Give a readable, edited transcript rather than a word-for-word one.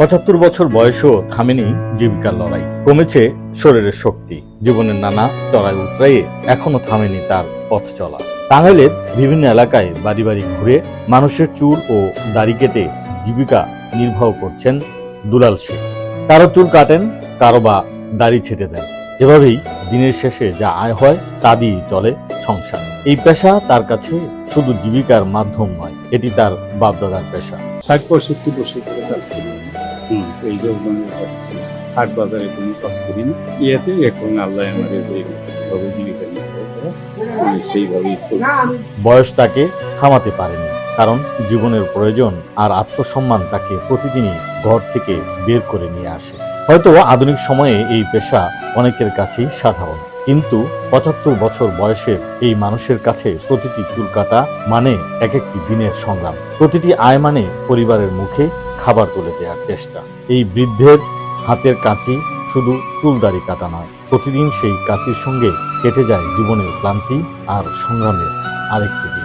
৭৫ বছর বয়সেও থামেনি জীবিকার লড়াই, কমেছে শরীরের শক্তি, জীবনের নানা চড়াই উতরাইয়ে এখনো থামেনি তার পথ চলা। টাঙ্গাইলের বিভিন্ন এলাকায় বাড়ি বাড়ি ঘুরে মানুষের চুল ও দাড়ি কেটে জীবিকা নির্বাহ করছেন দুলাল শেখ। কারো চুল কাটেন, কারো বা দাড়ি ছেটে দেন। এভাবেই দিনের শেষে যা আয় হয় তা দিয়েই চলে সংসার। এই পেশা তার কাছে শুধু জীবিকার মাধ্যম নয়, এটি তার বাপদাদার পেশা। ৬০-৬৫ বছর ধরে কাজ করি। এই জন্মের কাজ করি, হাট বাজারে কোনো কাজ করি না। ইয়েতে এখন আল্লাহ আমাদের এইভাবে জীবিকা নির্বাহ করে, আমি সেইভাবেই চলছি। বয়স তাকে থামাতে পারেনি, কারণ জীবনের প্রয়োজন আর আত্মসম্মান তাকে প্রতিদিনই ঘর থেকে বের করে নিয়ে আসে। হয়তো আধুনিক সময়ে এই পেশা অনেকের কাছেই সাধারণ, কিন্তু ৭৫ বছর বয়সের এই মানুষের কাছে প্রতিটি চুল কাটা মানে এক একটি দিনের সংগ্রাম, প্রতিটি আয় মানে পরিবারের মুখে খাবার তুলে দেওয়ার চেষ্টা। এই বৃদ্ধের হাতের কাঁচি শুধু চুল দাড়ি কাটা নয়, প্রতিদিন সেই কাঁচির সঙ্গে কেটে যায় জীবনের ক্লান্তি আর সংগ্রামের আরেকটি দিন।